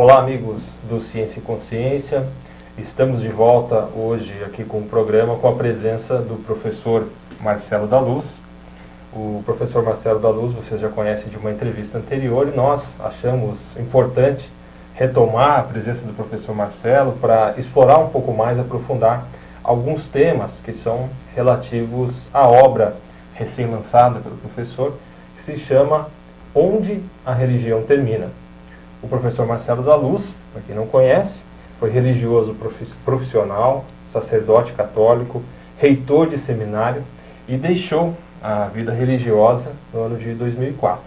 Olá, amigos do Ciência e Consciência. Estamos de volta hoje aqui com o programa com a presença do professor Marcelo da Luz. O professor Marcelo da Luz, vocês já conhecem de uma entrevista anterior, e nós achamos importante retomar a presença do professor Marcelo para explorar um pouco mais, aprofundar alguns temas que são relativos à obra recém-lançada pelo professor, que se chama Onde a Religião Termina. O professor Marcelo da Luz, para quem não conhece, foi religioso profissional, sacerdote católico, reitor de seminário e deixou a vida religiosa no ano de 2004.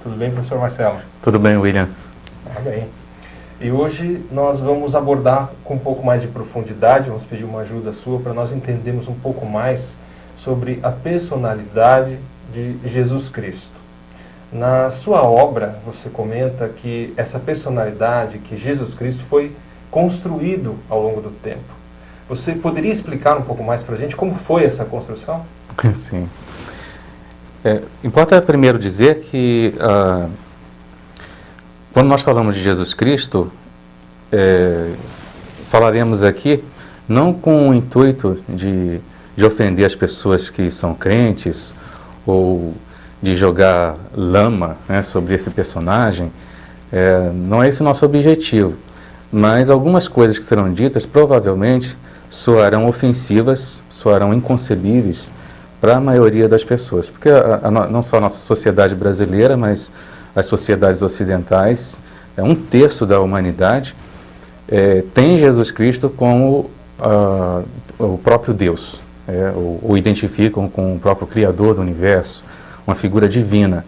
Tudo bem, professor Marcelo? Tudo bem, William. Bem. E hoje nós vamos abordar com um pouco mais de profundidade, vamos pedir uma ajuda sua para nós entendermos um pouco mais sobre a personalidade de Jesus Cristo. Na sua obra, você comenta que essa personalidade, que Jesus Cristo, foi construído ao longo do tempo. Você poderia explicar um pouco mais para a gente como foi essa construção? Sim. Importa primeiro dizer que quando nós falamos de Jesus Cristo, falaremos aqui não com o intuito de ofender as pessoas que são crentes ou de jogar lama, né, sobre esse personagem. Não é esse o nosso objetivo, mas algumas coisas que serão ditas provavelmente soarão ofensivas, soarão inconcebíveis para a maioria das pessoas, porque não só a nossa sociedade brasileira, mas as sociedades ocidentais, um terço da humanidade tem Jesus Cristo como o próprio Deus, o identificam com o próprio Criador do universo, uma figura divina.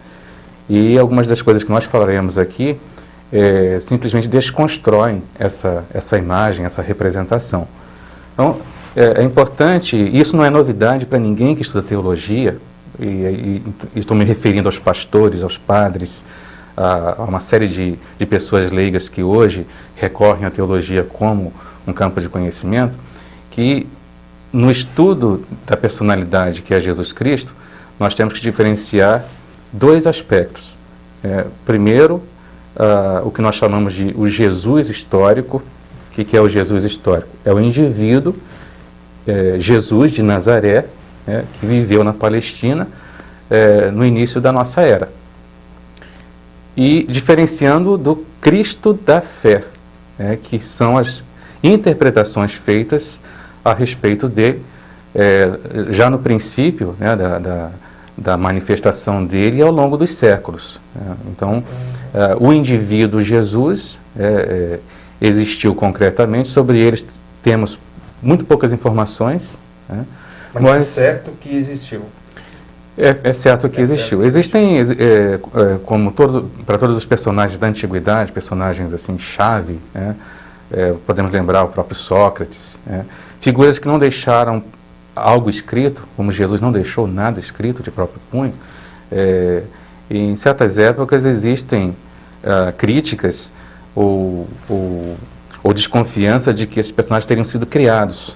E algumas das coisas que nós falaremos aqui simplesmente desconstroem essa imagem, essa representação. Então, é importante, isso não é novidade para ninguém que estuda teologia, e estou me referindo aos pastores, aos padres, a uma série de pessoas leigas que hoje recorrem à teologia como um campo de conhecimento, que no estudo da personalidade que é Jesus Cristo, nós temos que diferenciar dois aspectos. Primeiro, o que nós chamamos de o Jesus histórico. O que é o Jesus histórico? É o indivíduo, Jesus de Nazaré, que viveu na Palestina no início da nossa era. E diferenciando do Cristo da fé, que são as interpretações feitas a respeito dele, já no princípio, da manifestação dele ao longo dos séculos. Então, o indivíduo Jesus existiu concretamente, sobre ele temos muito poucas informações. Mas é certo que existiu. É certo que existiu. Existem, como para todos os personagens da antiguidade, personagens assim chave, podemos lembrar o próprio Sócrates, figuras que não deixaram algo escrito, como Jesus não deixou nada escrito de próprio punho. E em certas épocas existem críticas ou desconfiança de que esses personagens teriam sido criados,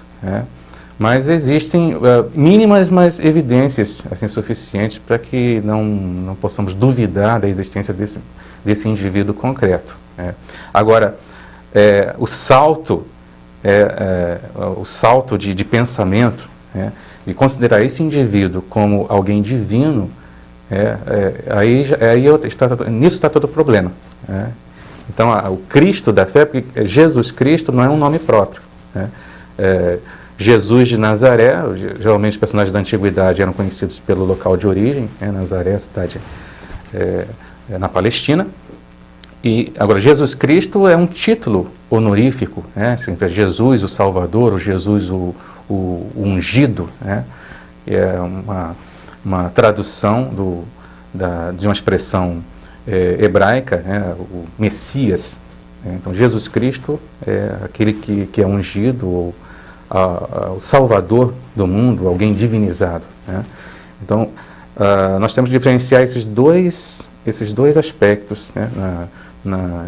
mas existem mínimas, mas evidências assim, suficientes para que não possamos duvidar da existência desse indivíduo concreto. Agora, o salto de pensamento, e considerar esse indivíduo como alguém divino, nisso está todo o problema. Então, o Cristo da fé, porque Jesus Cristo não é um nome próprio. Jesus de Nazaré, geralmente os personagens da antiguidade eram conhecidos pelo local de origem, Nazaré, a cidade na Palestina. E agora, Jesus Cristo é um título honorífico, Jesus o Salvador, o Jesus o ungido, é uma tradução de uma expressão hebraica, o Messias. Então, Jesus Cristo é aquele que é ungido, ou o Salvador do mundo, alguém divinizado. Então, nós temos que diferenciar esses dois aspectos,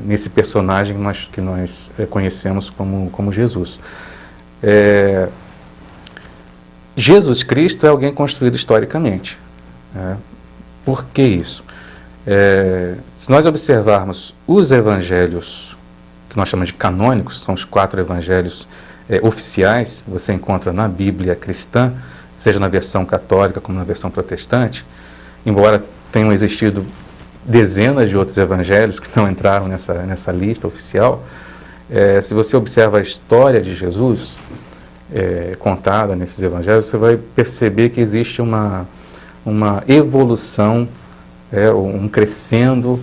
nesse personagem que nós conhecemos como Jesus. Jesus Cristo é alguém construído historicamente. Por que isso? Se nós observarmos os evangelhos que nós chamamos de canônicos, são os 4 evangelhos oficiais, você encontra na Bíblia cristã, seja na versão católica como na versão protestante, embora tenham existido dezenas de outros evangelhos que não entraram nessa lista oficial. Se você observa a história de Jesus contada nesses evangelhos, você vai perceber que existe uma evolução, um crescendo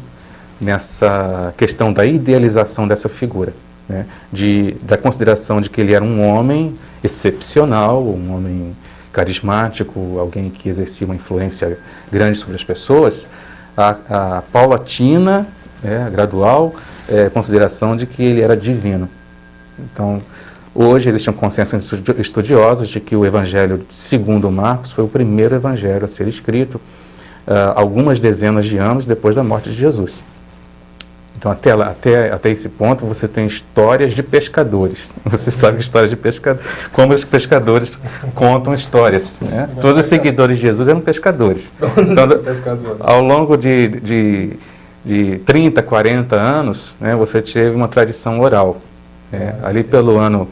nessa questão da idealização dessa figura, né? Da consideração de que ele era um homem excepcional, um homem carismático, alguém que exercia uma influência grande sobre as pessoas, a paulatina, a gradual consideração de que ele era divino. Então, hoje existe um consenso entre estudiosos de que o Evangelho segundo Marcos foi o primeiro evangelho a ser escrito algumas dezenas de anos depois da morte de Jesus. Então, até esse ponto, você tem histórias de pescadores. Você sabe histórias de pescadores, como os pescadores contam histórias, né? Todos os seguidores de Jesus eram pescadores. Então, ao longo de 30, 40 anos, né, você teve uma tradição oral. Ali pelo ano,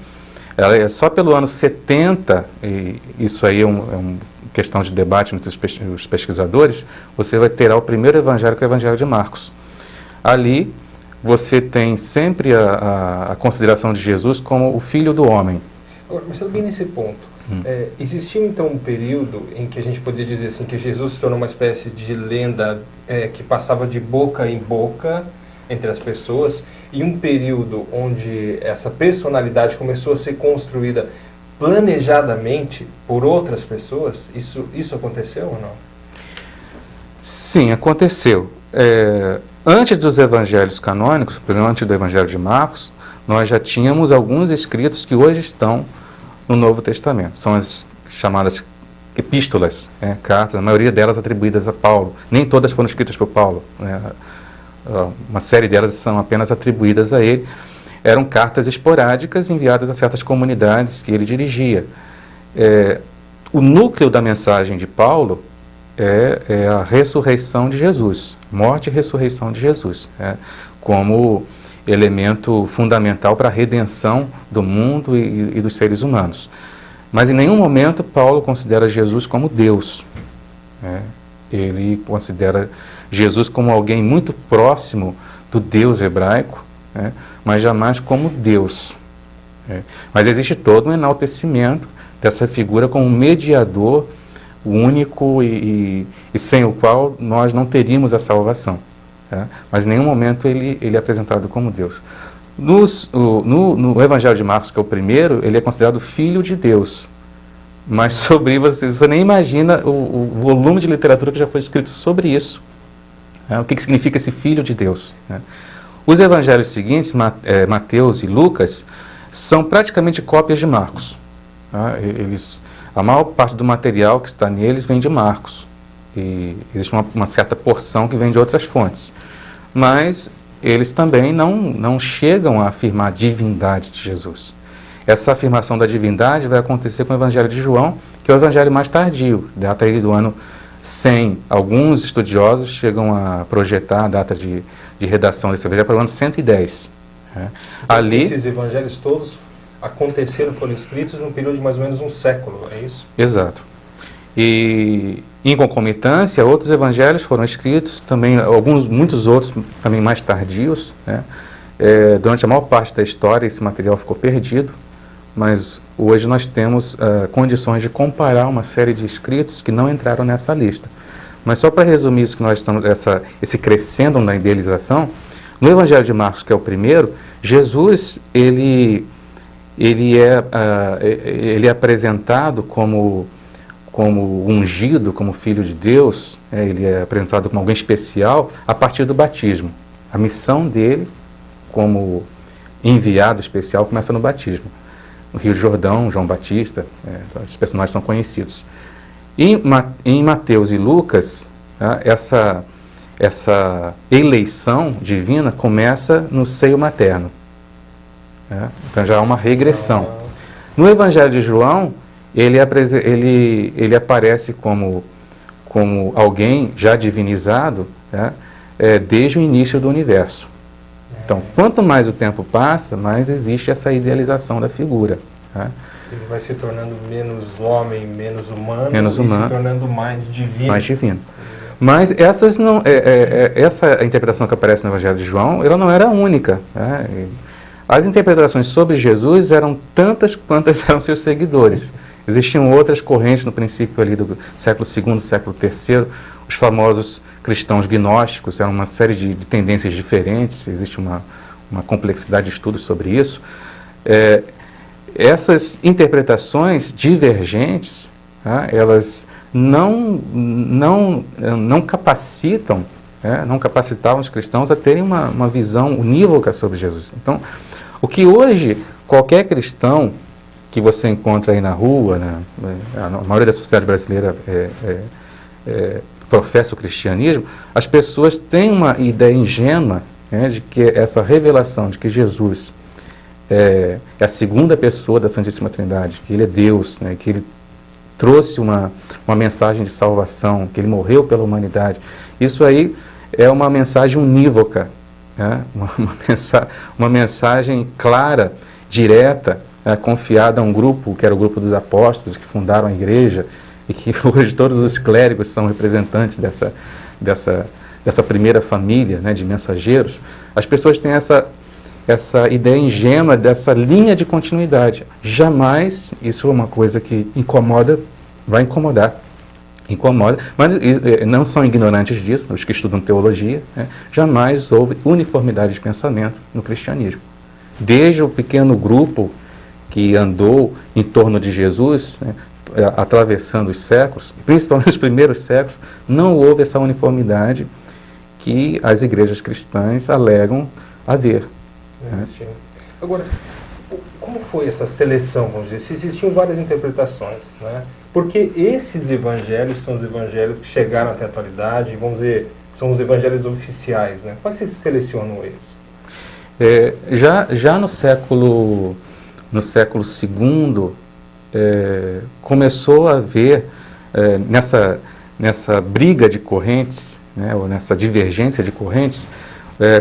só pelo ano 70, e isso aí é uma questão de debate entre os pesquisadores, você vai ter o primeiro evangelho, que é o Evangelho de Marcos. Ali, você tem sempre a consideração de Jesus como o Filho do Homem. Agora, mas bem nesse ponto, existiu então um período em que a gente poderia dizer assim, que Jesus se tornou uma espécie de lenda que passava de boca em boca entre as pessoas, e um período onde essa personalidade começou a ser construída planejadamente por outras pessoas? Isso aconteceu ou não? Sim, aconteceu. Antes dos evangelhos canônicos, por exemplo, antes do Evangelho de Marcos, nós já tínhamos alguns escritos que hoje estão no Novo Testamento. São as chamadas epístolas, cartas, a maioria delas atribuídas a Paulo. Nem todas foram escritas por Paulo, né? Uma série delas são apenas atribuídas a ele. Eram cartas esporádicas enviadas a certas comunidades que ele dirigia. O núcleo da mensagem de Paulo é a ressurreição de Jesus, morte e ressurreição de Jesus, como elemento fundamental para a redenção do mundo e dos seres humanos. Mas em nenhum momento Paulo considera Jesus como Deus. Ele considera Jesus como alguém muito próximo do Deus hebraico, mas jamais como Deus. Mas existe todo um enaltecimento dessa figura como mediador único e sem o qual nós não teríamos a salvação. Mas em nenhum momento ele é apresentado como Deus. No Evangelho de Marcos, que é o primeiro, ele é considerado Filho de Deus. Mas sobre você nem imagina o volume de literatura que já foi escrito sobre isso. O que significa esse Filho de Deus? Os evangelhos seguintes, Mateus e Lucas, são praticamente cópias de Marcos. A maior parte do material que está neles vem de Marcos. E existe uma certa porção que vem de outras fontes. Mas eles também não chegam a afirmar a divindade de Jesus. Essa afirmação da divindade vai acontecer com o Evangelho de João, que é o evangelho mais tardio, data aí do ano 100. Alguns estudiosos chegam a projetar a data de redação desse evangelho para o ano 110. Então, esses evangelhos todos aconteceram, foram escritos num período de mais ou menos um século, é isso? Exato. E em concomitância, outros evangelhos foram escritos, também muitos outros também mais tardios, durante a maior parte da história esse material ficou perdido, mas hoje nós temos condições de comparar uma série de escritos que não entraram nessa lista. Mas só para resumir isso que nós estamos, esse crescendo na idealização, no Evangelho de Marcos, que é o primeiro, Jesus ele é apresentado como ungido, como Filho de Deus, ele é apresentado como alguém especial a partir do batismo. A missão dele como enviado especial começa no batismo. No Rio Jordão, João Batista, os personagens são conhecidos. Em Mateus e Lucas, essa eleição divina começa no seio materno. Então já há uma regressão. No Evangelho de João, ele aparece como alguém já divinizado, desde o início do universo. Então, quanto mais o tempo passa, mais existe essa idealização da figura. Tá? Ele vai se tornando menos homem, menos humano, Menos humano, se tornando mais divino. Mais divino. Mas essa interpretação que aparece no Evangelho de João, ela não era única. Né? As interpretações sobre Jesus eram tantas quantas eram seus seguidores. Existiam outras correntes no princípio ali do século II, século III, os famosos cristãos gnósticos, eram uma série de tendências diferentes, existe uma complexidade de estudos sobre isso. Essas interpretações divergentes, tá, elas não capacitam, não capacitavam os cristãos a terem uma visão unívoca sobre Jesus. Então, o que hoje qualquer cristão que você encontra aí na rua, né, a maioria da sociedade brasileira professa o cristianismo, as pessoas têm uma ideia ingênua, né, de que essa revelação de que Jesus é a segunda pessoa da Santíssima Trindade, que Ele é Deus, né, que Ele trouxe uma mensagem de salvação, que Ele morreu pela humanidade. Isso aí é uma mensagem unívoca, né, uma mensagem clara, direta, confiada a um grupo, que era o grupo dos apóstolos, que fundaram a igreja, e que hoje todos os clérigos são representantes dessa primeira família, né, de mensageiros. As pessoas têm essa ideia ingênua dessa linha de continuidade. Jamais, isso é uma coisa que incomoda, vai incomodar. Incomoda, mas não são ignorantes disso, os que estudam teologia, né, jamais houve uniformidade de pensamento no cristianismo. Desde o pequeno grupo que andou em torno de Jesus, né, atravessando os séculos, principalmente os primeiros séculos, não houve essa uniformidade que as igrejas cristãs alegam haver. Agora, como foi essa seleção, vamos dizer, se existiam várias interpretações, né? Porque esses evangelhos são os evangelhos que chegaram até a atualidade, vamos dizer, são os evangelhos oficiais, né? Como é que vocês selecionam eles? Já no século II, começou a haver, nessa briga de correntes, né, ou nessa divergência de correntes,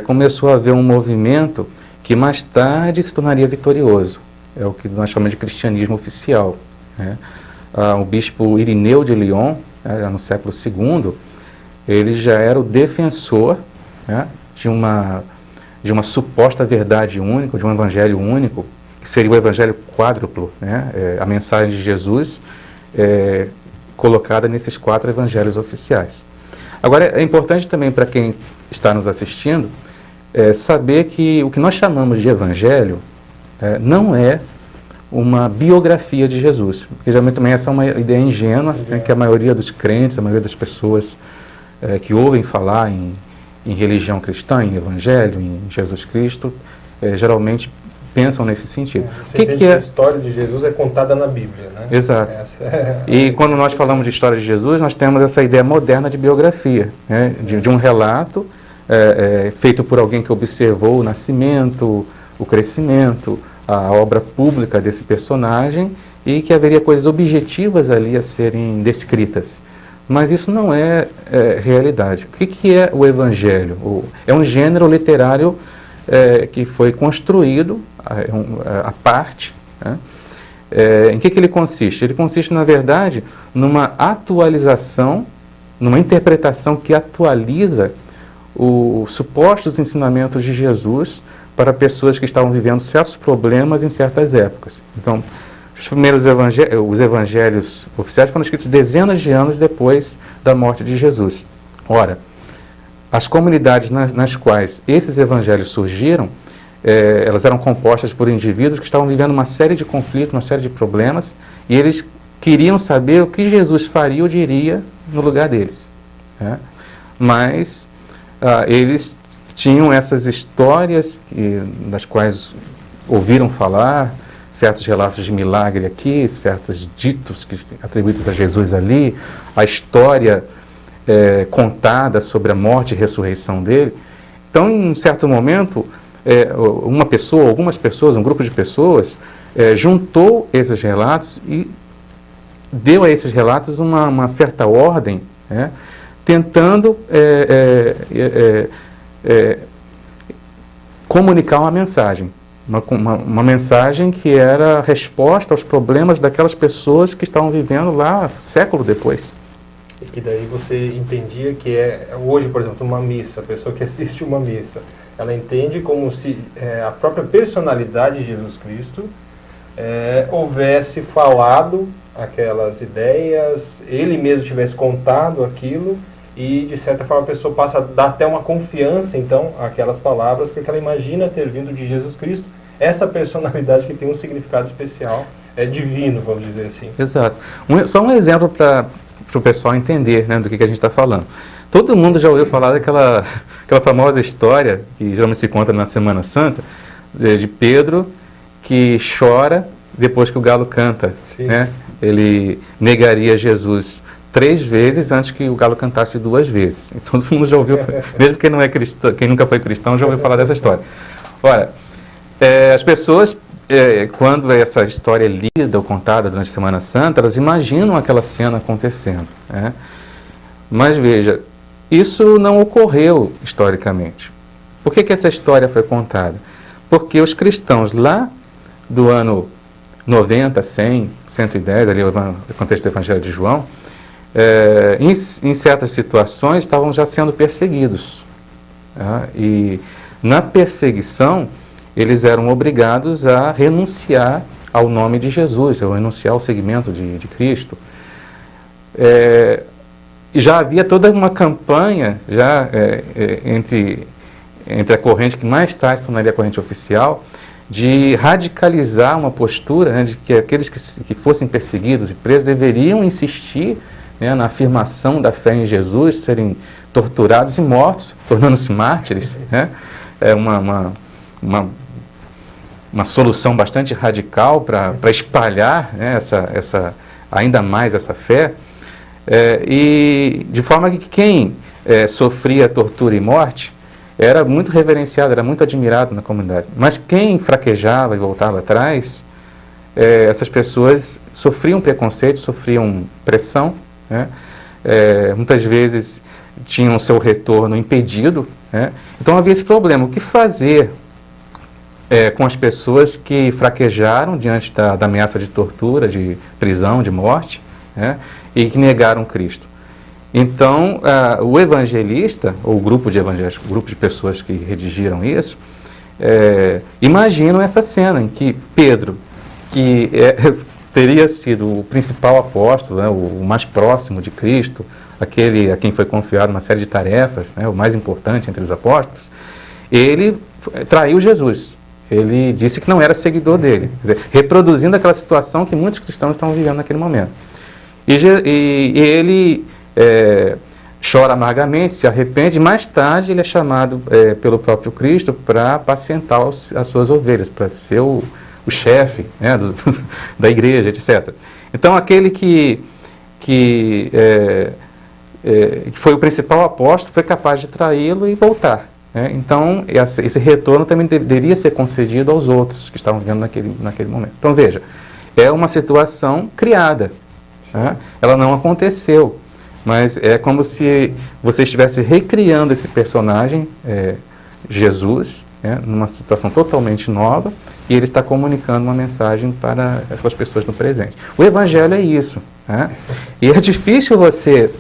começou a haver um movimento que mais tarde se tornaria vitorioso. É o que nós chamamos de cristianismo oficial. Né? O bispo Irineu de Lyon, no século II, ele já era o defensor, né, de uma suposta verdade única, de um evangelho único, que seria o evangelho quádruplo, né? A mensagem de Jesus colocada nesses 4 evangelhos oficiais. Agora, é importante também para quem está nos assistindo saber que o que nós chamamos de evangelho não é uma biografia de Jesus, porque geralmente também essa é uma ideia ingênua, né, que a maioria dos crentes, a maioria das pessoas que ouvem falar em religião cristã, em evangelho, em Jesus Cristo, geralmente pensam nesse sentido. Você entende que a história de Jesus é contada na Bíblia, né? Exato. E quando nós falamos de história de Jesus, nós temos essa ideia moderna de biografia, né? de um relato feito por alguém que observou o nascimento, o crescimento, a obra pública desse personagem, e que haveria coisas objetivas ali a serem descritas. Mas isso não é realidade. O que é o Evangelho? É um gênero literário que foi construído à parte. Né? Em que ele consiste? Ele consiste, na verdade, numa atualização, numa interpretação que atualiza os supostos ensinamentos de Jesus para pessoas que estavam vivendo certos problemas em certas épocas. Então, os primeiros os evangelhos oficiais foram escritos dezenas de anos depois da morte de Jesus. Ora, as comunidades nas quais esses evangelhos surgiram, elas eram compostas por indivíduos que estavam vivendo uma série de conflitos, uma série de problemas, e eles queriam saber o que Jesus faria ou diria no lugar deles. Né? Mas eles tinham essas histórias das quais ouviram falar, certos relatos de milagre aqui, certos ditos atribuídos a Jesus ali, a história contada sobre a morte e ressurreição dele. Então, em um certo momento, uma pessoa, algumas pessoas, um grupo de pessoas, juntou esses relatos e deu a esses relatos uma certa ordem, né, tentando comunicar uma mensagem. Uma mensagem que era resposta aos problemas daquelas pessoas que estavam vivendo lá século depois. E que daí você entendia que hoje, por exemplo, uma missa, a pessoa que assiste uma missa, ela entende como se a própria personalidade de Jesus Cristo houvesse falado aquelas ideias, ele mesmo tivesse contado aquilo, e de certa forma a pessoa passa a dar até uma confiança então àquelas palavras, porque ela imagina ter vindo de Jesus Cristo, essa personalidade que tem um significado especial, divino, vamos dizer assim. Exato. Só um exemplo para o pessoal entender, né, do que a gente está falando. Todo mundo já ouviu falar daquela famosa história, que geralmente se conta na Semana Santa, de Pedro que chora depois que o galo canta. Né? Ele negaria Jesus 3 vezes antes que o galo cantasse 2 vezes. E todo mundo já ouviu, mesmo quem não é cristão, quem nunca foi cristão, já ouviu falar dessa história. Ora, as pessoas, quando essa história é lida ou contada durante a Semana Santa, elas imaginam aquela cena acontecendo. Né? Mas veja, isso não ocorreu historicamente. Por que essa história foi contada? Porque os cristãos lá do ano 90, 100, 110, ali no contexto do Evangelho de João, em certas situações estavam já sendo perseguidos. Tá? E na perseguição, eles eram obrigados a renunciar ao nome de Jesus, a renunciar ao seguimento de Cristo. E já havia toda uma campanha entre a corrente que mais tarde se tornaria a corrente oficial, de radicalizar uma postura, né, de que aqueles que fossem perseguidos e presos deveriam insistir, né, na afirmação da fé em Jesus, serem torturados e mortos, tornando-se mártires. Né? É uma solução bastante radical para espalhar, né, ainda mais essa fé, e de forma que quem sofria tortura e morte era muito reverenciado, era muito admirado na comunidade. Mas quem fraquejava e voltava atrás, essas pessoas sofriam preconceito, sofriam pressão, né? Muitas vezes tinham seu retorno impedido. Né? Então havia esse problema. O que fazer com as pessoas que fraquejaram diante da ameaça de tortura, de prisão, de morte, né? E que negaram Cristo? Então, o evangelista, ou o grupo de pessoas que redigiram isso, imaginam essa cena em que Pedro, que teria sido o principal apóstolo, né, o mais próximo de Cristo, aquele a quem foi confiado uma série de tarefas, né, o mais importante entre os apóstolos, ele traiu Jesus. Ele disse que não era seguidor dele, quer dizer, reproduzindo aquela situação que muitos cristãos estavam vivendo naquele momento. E ele chora amargamente, se arrepende, mais tarde ele é chamado pelo próprio Cristo para apacentar as suas ovelhas, para ser o chefe, né, da igreja, etc. Então aquele que foi o principal apóstolo foi capaz de traí-lo e voltar. Né? Então esse retorno também deveria ser concedido aos outros que estavam vivendo naquele momento. Então veja, é uma situação criada. Né? Ela não aconteceu. Mas é como se você estivesse recriando esse personagem, Jesus, né, numa situação totalmente nova, e ele está comunicando uma mensagem para as pessoas no presente. O Evangelho é isso. Né? E é difícil você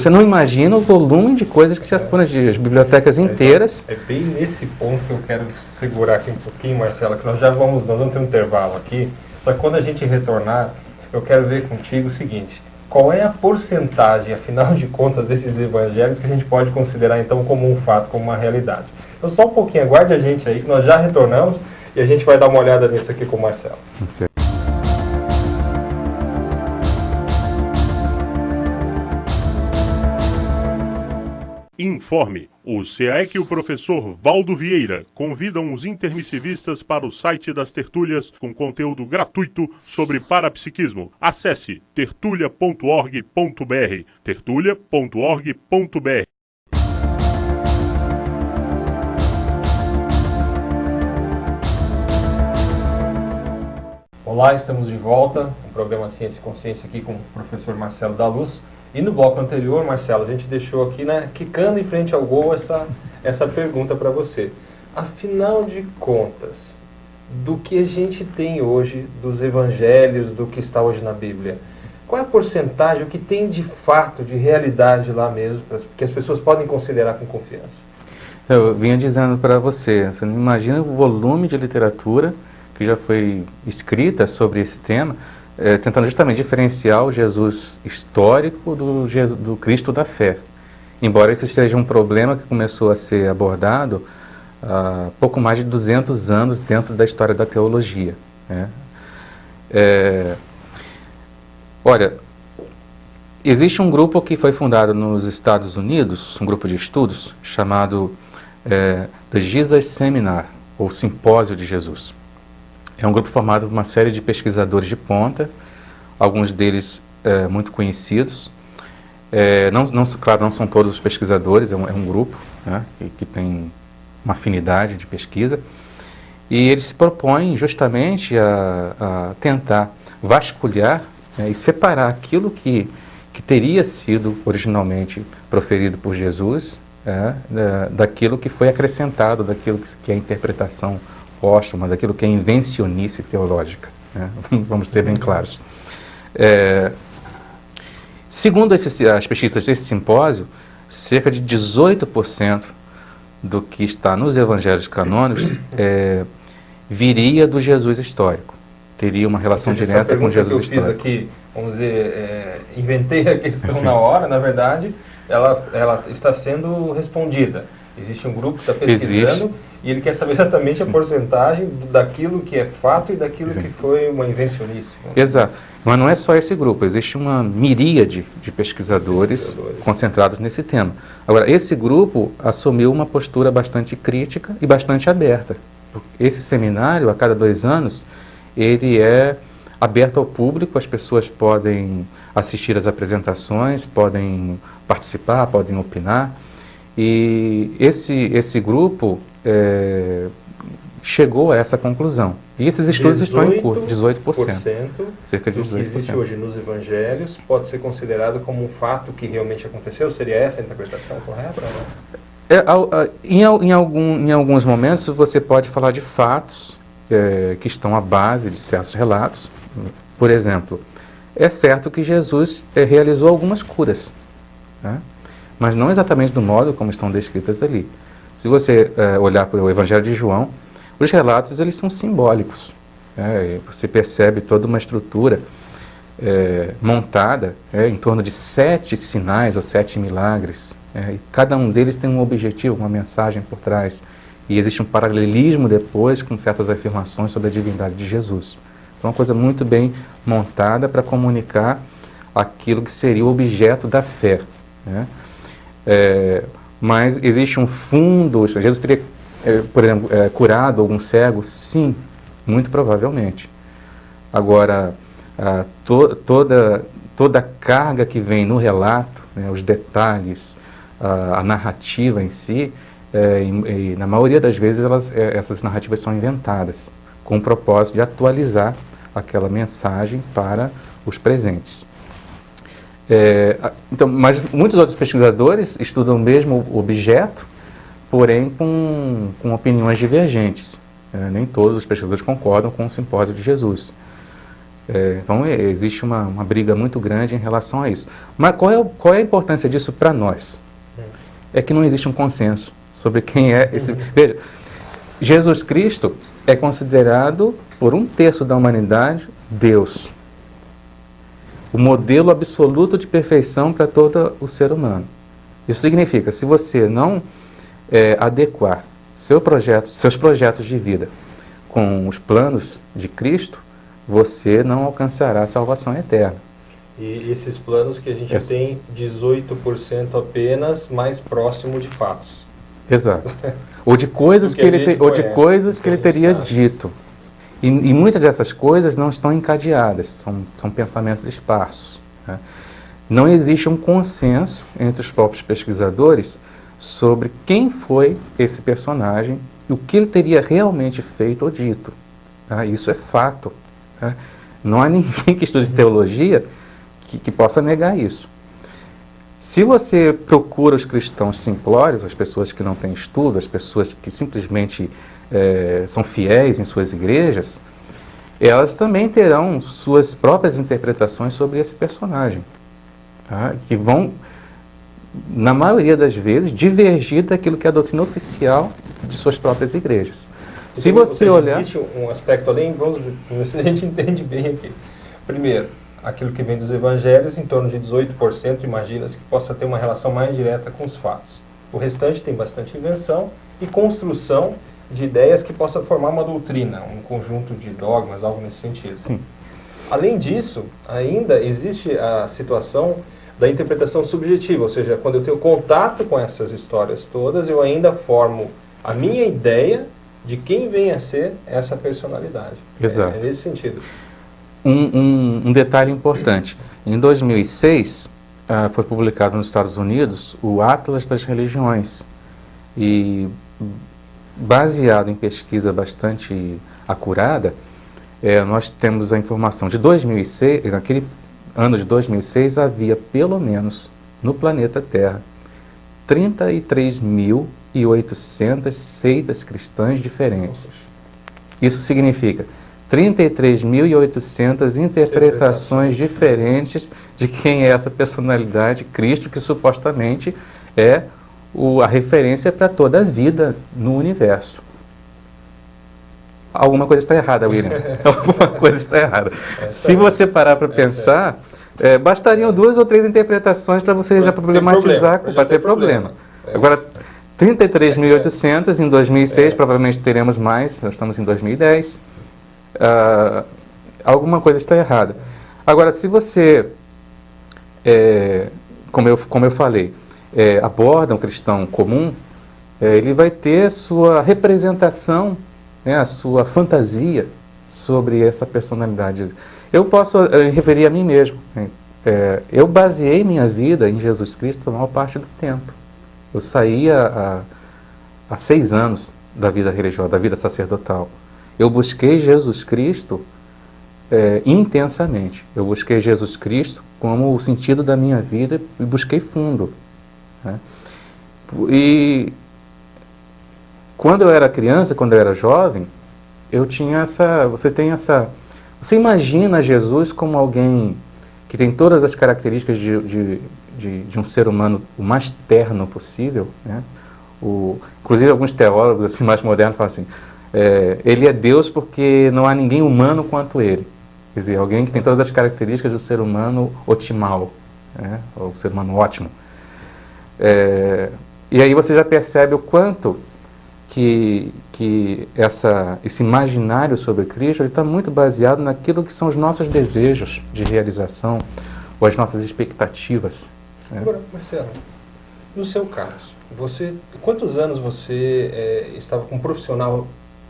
não imagina o volume de coisas que já foram, as bibliotecas inteiras. É bem nesse ponto que eu quero segurar aqui um pouquinho, Marcelo, que nós vamos ter um intervalo aqui, só que quando a gente retornar, eu quero ver contigo o seguinte: qual é a porcentagem, afinal de contas, desses evangelhos que a gente pode considerar, então, como um fato, como uma realidade? Então, só um pouquinho, aguarde a gente aí, que nós já retornamos e a gente vai dar uma olhada nisso aqui com o Marcelo. Informe. O SEAEC e o professor Valdo Vieira convidam os intermissivistas para o site das tertúlias com conteúdo gratuito sobre parapsiquismo. Acesse tertulia.org.br, tertulia.org.br. Olá, estamos de volta no programa Ciência e Consciência aqui com o professor Marcelo da Luz. E no bloco anterior, Marcelo, a gente deixou aqui, né, quicando em frente ao gol essa pergunta para você. Afinal de contas, do que a gente tem hoje, dos evangelhos, do que está hoje na Bíblia, qual é a porcentagem, o que tem de fato, de realidade lá mesmo, que as pessoas podem considerar com confiança? Eu vinha dizendo para você, você não imagina o volume de literatura que já foi escrita sobre esse tema, tentando justamente diferenciar o Jesus histórico do Cristo da fé. Embora esse seja um problema que começou a ser abordado há pouco mais de 200 anos dentro da história da teologia, né? Olha, existe um grupo que foi fundado nos Estados Unidos, um grupo de estudos, chamado The Jesus Seminar, ou Simpósio de Jesus. É um grupo formado por uma série de pesquisadores de ponta, alguns deles muito conhecidos. Claro, não são todos os pesquisadores, é um grupo, né, que tem uma afinidade de pesquisa, e eles se propõem justamente a tentar vasculhar e separar aquilo que teria sido originalmente proferido por Jesus daquilo que foi acrescentado, daquilo que é a interpretação póstuma, daquilo que é invencionice teológica, né? Vamos ser bem claros. Segundo as pesquisas desse simpósio, cerca de 18% do que está nos evangelhos canônicos viria do Jesus histórico. Teria uma relação direta com Jesus histórico. Essa pergunta que eu fiz aqui, vamos dizer, inventei a questão na hora, na verdade, ela está sendo respondida. Existe um grupo que está pesquisando e ele quer saber exatamente a porcentagem daquilo que é fato e daquilo que foi uma invencionice. Exato. Mas não é só esse grupo, existe uma miríade de pesquisadores concentrados nesse tema. Agora, esse grupo assumiu uma postura bastante crítica e bastante aberta. Esse seminário, a cada 2 anos, ele é aberto ao público, as pessoas podem assistir às apresentações, podem participar, podem opinar. E esse grupo chegou a essa conclusão. E esses estudos estão em curso, 18%. Cerca de 18%. Do que existe hoje nos evangelhos pode ser considerado como um fato que realmente aconteceu? Seria essa a interpretação correta? Em alguns momentos você pode falar de fatos que estão à base de certos relatos. Por exemplo, é certo que Jesus realizou algumas curas, né? Mas não exatamente do modo como estão descritas ali. Se você olhar para o Evangelho de João, os relatos eles são simbólicos, né? Você percebe toda uma estrutura montada em torno de 7 sinais ou 7 milagres, e cada um deles tem um objetivo, uma mensagem por trás. E existe um paralelismo depois com certas afirmações sobre a divindade de Jesus. Então, é uma coisa muito bem montada para comunicar aquilo que seria o objeto da fé, né? Mas existe um fundo. Jesus teria, por exemplo, curado algum cego? Sim, muito provavelmente. Agora, toda a carga que vem no relato, né, os detalhes, a narrativa em si, e na maioria das vezes essas narrativas são inventadas com o propósito de atualizar aquela mensagem para os presentes. Então, mas muitos outros pesquisadores estudam o mesmo objeto, porém com opiniões divergentes. Nem todos os pesquisadores concordam com o simpósio de Jesus. Então existe uma briga muito grande em relação a isso. Mas qual é a importância disso para nós? É que não existe um consenso sobre quem é esse... Veja, Jesus Cristo é considerado por 1/3 da humanidade Deus. O modelo absoluto de perfeição para todo o ser humano. Isso significa, se você não adequar seus projetos de vida com os planos de Cristo, você não alcançará a salvação eterna. E esses planos que a gente tem 18% apenas mais próximo de fatos. Exato. Ou de coisas que ele teria dito. E muitas dessas coisas não estão encadeadas, são pensamentos esparsos, né? Não existe um consenso entre os próprios pesquisadores sobre quem foi esse personagem e o que ele teria realmente feito ou dito. Tá? Isso é fato. Tá? Não há ninguém que estude teologia que possa negar isso. Se você procura os cristãos simplórios, as pessoas que não têm estudo, as pessoas que simplesmente são fiéis em suas igrejas, elas também terão suas próprias interpretações sobre esse personagem, tá? Que vão, na maioria das vezes, divergir daquilo que é a doutrina oficial de suas próprias igrejas. Então, se você olhar... Existe um aspecto além, vamos ver se a gente entende bem aqui. Primeiro, aquilo que vem dos evangelhos, em torno de 18%, imagina-se que possa ter uma relação mais direta com os fatos. O restante tem bastante invenção e construção de ideias que possa formar uma doutrina, um conjunto de dogmas, algo nesse sentido. Sim. Além disso, ainda existe a situação da interpretação subjetiva, ou seja, quando eu tenho contato com essas histórias todas, eu ainda formo a minha ideia de quem vem a ser essa personalidade. Exato. É nesse sentido. Um detalhe importante. Em 2006, foi publicado nos Estados Unidos o Atlas das Religiões. E, baseado em pesquisa bastante acurada, nós temos a informação de 2006, naquele ano de 2006, havia pelo menos no planeta Terra 33.800 seitas cristãs diferentes. Isso significa 33.800 interpretações diferentes de quem é essa personalidade, Cristo, que supostamente é a referência para toda a vida no universo. Alguma coisa está errada, William. Alguma coisa está errada. Se você parar para pensar, bastariam 2 ou 3 interpretações para você já problematizar, para ter problema. Agora, 33.800 em 2006, provavelmente teremos mais, nós estamos em 2010. Alguma coisa está errada. Agora, se você, como eu falei, aborda um cristão comum, ele vai ter sua representação, a sua fantasia sobre essa personalidade. Eu posso referir a mim mesmo. Eu baseei minha vida em Jesus Cristo a maior parte do tempo. Eu saí há 6 anos da vida religiosa, da vida sacerdotal. Eu busquei Jesus Cristo intensamente. Eu busquei Jesus Cristo como o sentido da minha vida e busquei fundo. Né? E quando eu era criança, quando eu era jovem, eu tinha você imagina Jesus como alguém que tem todas as características de um ser humano o mais terno possível, né? Inclusive alguns teólogos assim, mais modernos falam assim, ele é Deus porque não há ninguém humano quanto ele. Quer dizer, alguém que tem todas as características do ser humano otimal, né? Ou ser humano ótimo. E aí você já percebe o quanto que esse imaginário sobre Cristo está muito baseado naquilo que são os nossos desejos de realização ou as nossas expectativas. Né? Agora, Marcelo, no seu caso, quantos anos você estava com um profissional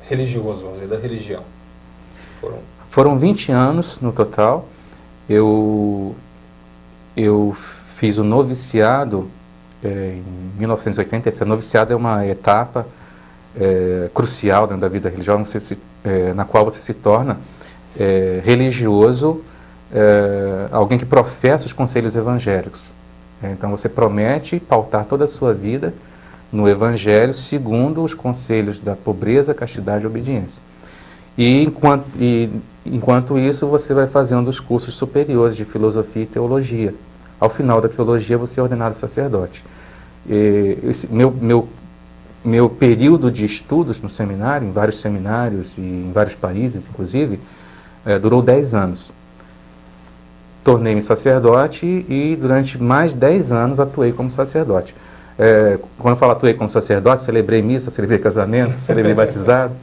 religioso, vamos dizer, da religião? Foram 20 anos no total. Eu fiz o noviciado em 1980. Esse noviciado é uma etapa crucial dentro da vida religiosa, na qual você se torna religioso, alguém que professa os conselhos evangélicos. Então você promete pautar toda a sua vida no Evangelho segundo os conselhos da pobreza, castidade e obediência. E enquanto isso você vai fazendo os cursos superiores de filosofia e teologia. Ao final da teologia você é ordenado sacerdote. Meu período de estudos no seminário, em vários seminários e em vários países, inclusive, durou 10 anos. Tornei-me sacerdote e durante mais 10 anos atuei como sacerdote. Quando eu falo atuei como sacerdote, celebrei missa, celebrei casamento, celebrei batizado.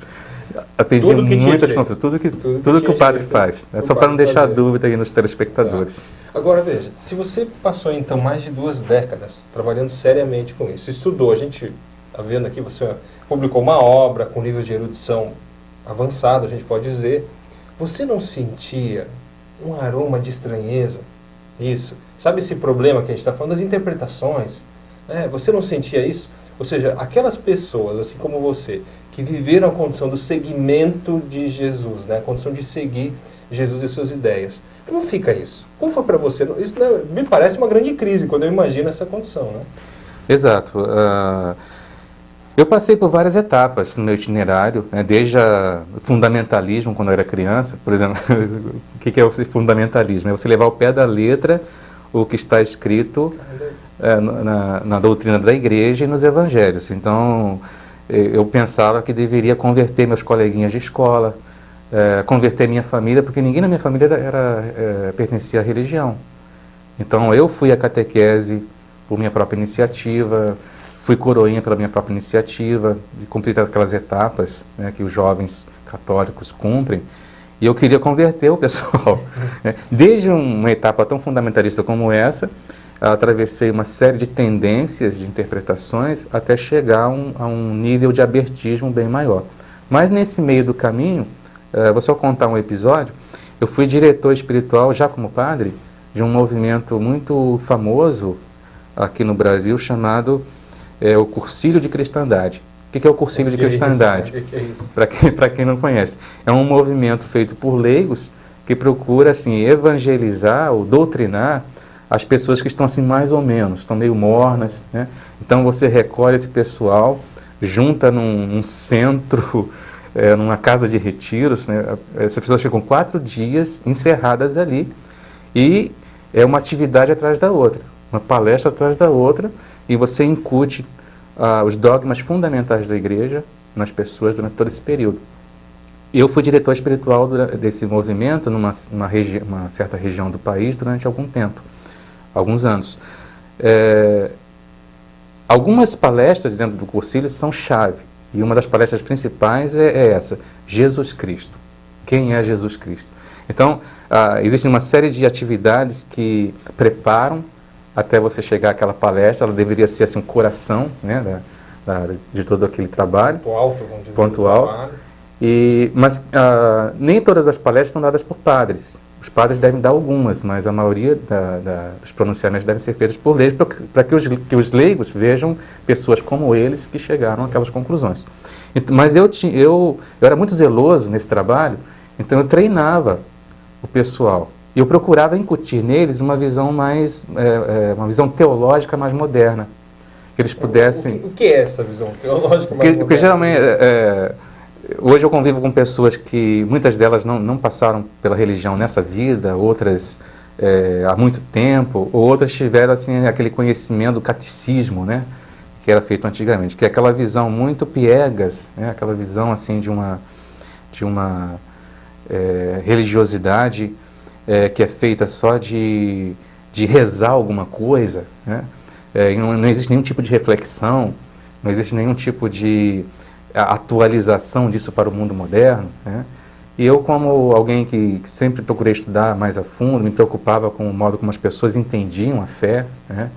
Atendi muitas contas, tudo que o padre faz. É só para não deixar dúvida aí nos telespectadores. Agora veja, se você passou então mais de 2 décadas trabalhando seriamente com isso, estudou, a gente está vendo aqui, você publicou uma obra com nível de erudição avançado, a gente pode dizer, você não sentia um aroma de estranheza? Isso. Sabe esse problema que a gente está falando das interpretações? Você não sentia isso? Ou seja, aquelas pessoas, assim como você, que viveram a condição do seguimento de Jesus, né? A condição de seguir Jesus e suas ideias. Como fica isso? Como foi para você? Isso me parece uma grande crise quando eu imagino essa condição, né? Exato. Eu passei por várias etapas no meu itinerário, né, desde o fundamentalismo, quando eu era criança. Por exemplo, o que é o fundamentalismo? É você levar ao pé da letra o que está escrito na doutrina da igreja e nos evangelhos. Então, eu pensava que deveria converter meus coleguinhas de escola, converter minha família, porque ninguém na minha família pertencia à religião. Então, eu fui à catequese por minha própria iniciativa, fui coroinha pela minha própria iniciativa, de cumprir aquelas etapas, né, que os jovens católicos cumprem, e eu queria converter o pessoal. Desde uma etapa tão fundamentalista como essa, atravessei uma série de tendências, de interpretações, até chegar a um nível de abertismo bem maior. Mas nesse meio do caminho, vou só contar um episódio, eu fui diretor espiritual, já como padre, de um movimento muito famoso aqui no Brasil, chamado o Cursilho de Cristandade. O que é o Cursilho de Cristandade? Para quem não conhece, é um movimento feito por leigos que procura assim, evangelizar ou doutrinar as pessoas que estão assim mais ou menos, estão meio mornas, né? Então você recolhe esse pessoal, junta num centro, numa casa de retiros, né? Essas pessoas ficam 4 dias encerradas ali e é uma atividade atrás da outra, uma palestra atrás da outra, e você incute os dogmas fundamentais da igreja nas pessoas durante todo esse período. Eu fui diretor espiritual desse movimento numa certa região do país durante algum tempo, alguns anos. Algumas palestras dentro do cursilho são chave, e uma das palestras principais é essa, Jesus Cristo. Quem é Jesus Cristo? Então, existe uma série de atividades que preparam até você chegar àquela palestra. Ela deveria ser assim, um coração, né, de todo aquele trabalho. Ponto alto, vamos dizer. Ponto alto. Mas nem todas as palestras são dadas por padres. Os padres devem dar algumas, mas a maioria dos pronunciamentos devem ser feitos por leigos, para que os leigos vejam pessoas como eles que chegaram àquelas conclusões. Mas eu era muito zeloso nesse trabalho, então eu treinava o pessoal. E eu procurava incutir neles uma visão mais, uma visão teológica mais moderna, que eles pudessem... O que é essa visão teológica mais moderna? Porque geralmente, hoje eu convivo com pessoas que, muitas delas não passaram pela religião nessa vida, outras há muito tempo, ou outras tiveram assim, aquele conhecimento do catecismo, né, que era feito antigamente, que é aquela visão muito piegas, né, aquela visão assim, de uma religiosidade que é feita só de rezar alguma coisa, né? Não existe nenhum tipo de reflexão, não existe nenhum tipo de atualização disso para o mundo moderno, né? E eu, como alguém que sempre procurei estudar mais a fundo, me preocupava com o modo como as pessoas entendiam a fé, né?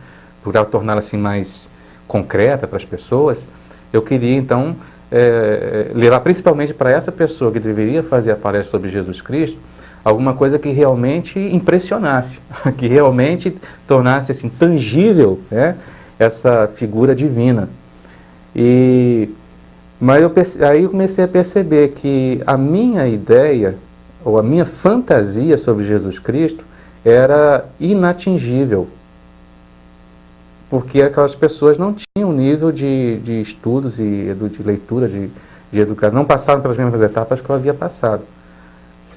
Procurava torná-la assim mais concreta para as pessoas, eu queria então levar principalmente para essa pessoa que deveria fazer a palestra sobre Jesus Cristo, alguma coisa que realmente impressionasse, que realmente tornasse assim, tangível, né, essa figura divina. Mas aí eu comecei a perceber que a minha ideia, ou a minha fantasia sobre Jesus Cristo, era inatingível, porque aquelas pessoas não tinham nível de estudos e de leitura, de educação, não passaram pelas mesmas etapas que eu havia passado.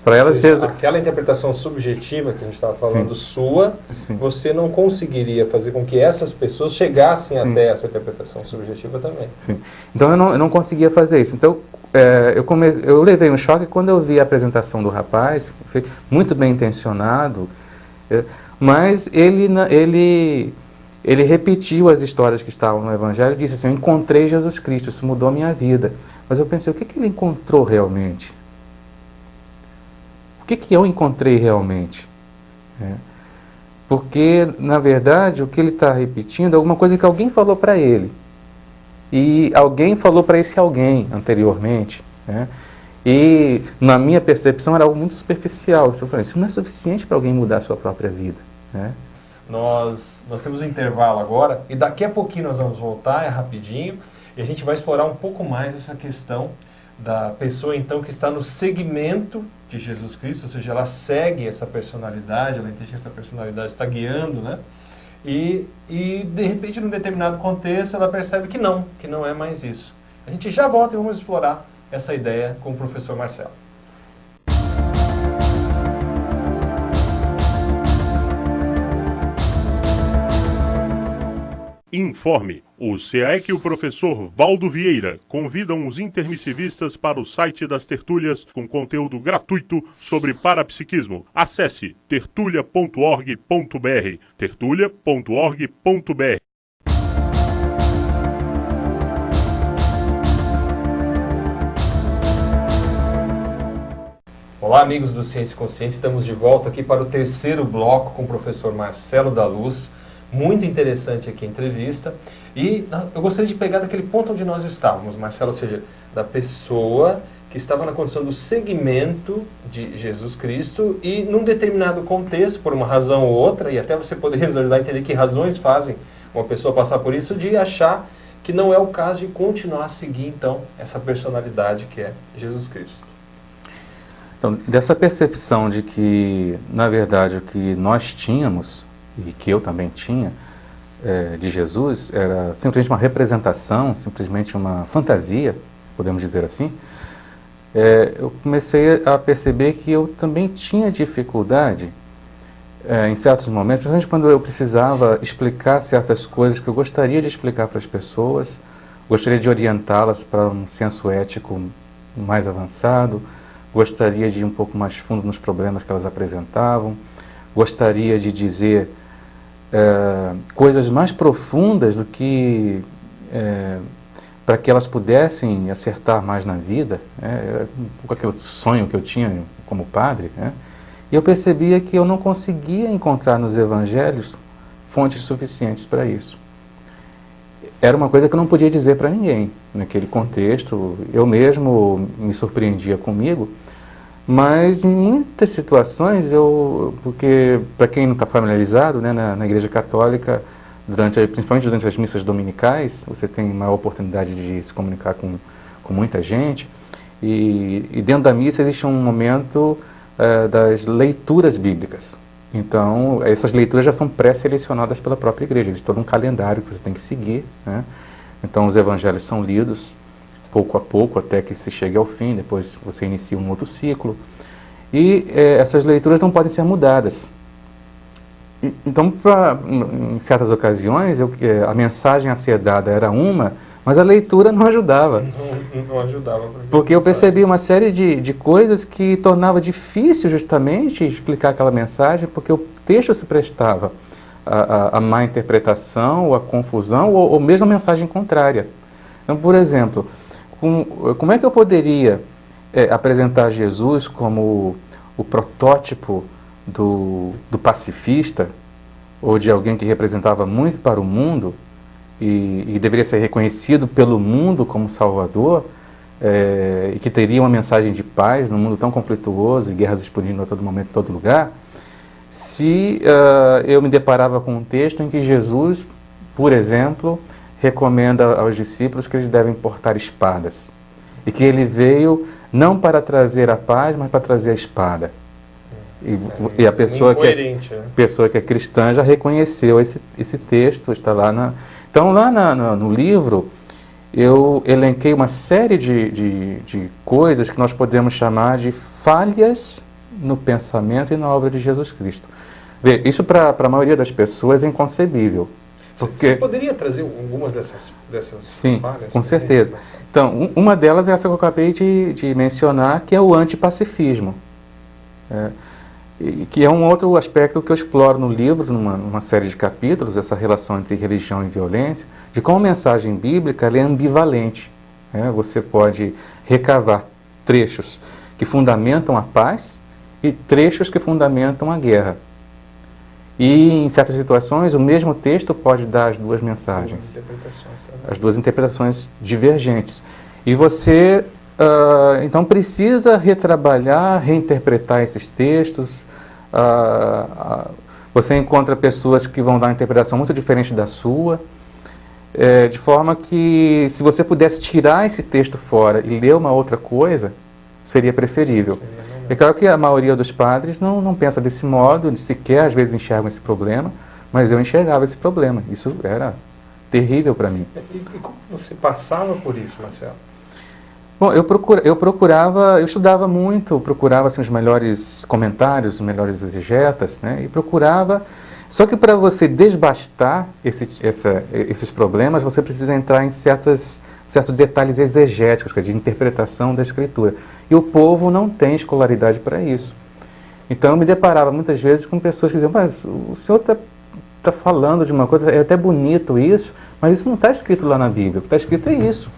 Para elas, aquela interpretação subjetiva que a gente estava falando, sim, sua, sim, você não conseguiria fazer com que essas pessoas chegassem, sim, até essa interpretação, sim, subjetiva também. Sim. Então eu não conseguia fazer isso. Então eu levei um choque quando eu vi a apresentação do rapaz, foi muito bem intencionado, mas ele repetiu as histórias que estavam no Evangelho e disse assim: eu encontrei Jesus Cristo, isso mudou a minha vida. Mas eu pensei, o que ele encontrou realmente? O que eu encontrei realmente? Porque, na verdade, o que ele está repetindo é alguma coisa que alguém falou para ele. E alguém falou para esse alguém anteriormente. Né? E, na minha percepção, era algo muito superficial. Eu falei, isso não é suficiente para alguém mudar a sua própria vida. Né? Nós temos um intervalo agora, e daqui a pouquinho nós vamos voltar, rapidinho. E a gente vai explorar um pouco mais essa questão da pessoa, então, que está no segmento de Jesus Cristo, ou seja, ela segue essa personalidade, ela entende que essa personalidade está guiando, né? E de repente, num determinado contexto, ela percebe que não é mais isso. A gente já volta e vamos explorar essa ideia com o professor Marcelo. Informe. O SEAEC e o professor Valdo Vieira convidam os intermissivistas para o site das tertúlias com conteúdo gratuito sobre parapsiquismo. Acesse tertulia.org.br, tertulia.org.br. Olá, amigos do Ciência e Consciência, estamos de volta aqui para o terceiro bloco com o professor Marcelo da Luz. Muito interessante aqui a entrevista. E eu gostaria de pegar daquele ponto onde nós estávamos, Marcelo, ou seja, da pessoa que estava na condição do segmento de Jesus Cristo e num determinado contexto, por uma razão ou outra, e até você poderia nos ajudar a entender que razões fazem uma pessoa passar por isso, de achar que não é o caso de continuar a seguir, então, essa personalidade que é Jesus Cristo. Então, dessa percepção de que, na verdade, o que nós tínhamos, e que eu também tinha, de Jesus, era simplesmente uma representação, simplesmente uma fantasia, podemos dizer assim, eu comecei a perceber que eu também tinha dificuldade, em certos momentos, principalmente quando eu precisava explicar certas coisas que eu gostaria de explicar para as pessoas, gostaria de orientá-las para um senso ético mais avançado, gostaria de ir um pouco mais fundo nos problemas que elas apresentavam, gostaria de dizer coisas mais profundas do que para que elas pudessem acertar mais na vida, um pouco aquele sonho que eu tinha como padre, e eu percebia que eu não conseguia encontrar nos evangelhos fontes suficientes para isso. Era uma coisa que eu não podia dizer para ninguém naquele contexto, eu mesmo me surpreendia comigo, mas em muitas situações, porque para quem não está familiarizado, né, na Igreja Católica, principalmente durante as missas dominicais, você tem maior oportunidade de se comunicar com muita gente, e dentro da missa existe um momento das leituras bíblicas. Então, essas leituras já são pré-selecionadas pela própria igreja, existe todo um calendário que você tem que seguir, né? Então, os evangelhos são lidos pouco a pouco, até que se chegue ao fim, depois você inicia um outro ciclo. E essas leituras não podem ser mudadas. Então, em certas ocasiões, a mensagem a ser dada era uma, mas a leitura não ajudava. Não ajudava. Porque eu percebi uma série de coisas que tornava difícil justamente explicar aquela mensagem, porque o texto se prestava a má interpretação, ou a confusão, ou mesmo a mensagem contrária. Então, por exemplo, como é que eu poderia apresentar Jesus como o protótipo do pacifista, ou de alguém que representava muito para o mundo e deveria ser reconhecido pelo mundo como Salvador, e que teria uma mensagem de paz num mundo tão conflituoso e guerras explodindo a todo momento, em todo lugar, se eu me deparava com um texto em que Jesus, por exemplo, recomenda aos discípulos que eles devem portar espadas, e que ele veio não para trazer a paz, mas para trazer a espada. E a pessoa que é cristã já reconheceu esse texto, está lá Então, lá no livro, eu elenquei uma série de coisas que nós podemos chamar de falhas no pensamento e na obra de Jesus Cristo. Vê, isso para a maioria das pessoas é inconcebível. Porque... Você poderia trazer algumas dessas Sim, falhas? Com certeza. Então, uma delas é essa que eu acabei de mencionar, que é o antipacifismo. Que é um outro aspecto que eu exploro no livro, numa série de capítulos, essa relação entre religião e violência, de como a mensagem bíblica ela é ambivalente. Você pode recavar trechos que fundamentam a paz e trechos que fundamentam a guerra. E, em certas situações, o mesmo texto pode dar as duas mensagens, as duas interpretações divergentes. E você, então, precisa retrabalhar, reinterpretar esses textos. Você encontra pessoas que vão dar uma interpretação muito diferente da sua. de forma que, se você pudesse tirar esse texto fora e ler uma outra coisa, seria preferível. É claro que a maioria dos padres não pensa desse modo, sequer às vezes enxergam esse problema, mas eu enxergava esse problema. Isso era terrível para mim. E como você passava por isso, Marcelo? Bom, eu estudava muito, procurava assim, os melhores comentários, os melhores exegetas, né, e procurava. Só que para você desbastar esses problemas, você precisa entrar em certos detalhes exegéticos, que é de interpretação da Escritura. E o povo não tem escolaridade para isso. Então eu me deparava muitas vezes com pessoas que diziam: mas o senhor está falando de uma coisa, é até bonito isso, mas isso não está escrito lá na Bíblia, o que está escrito é isso.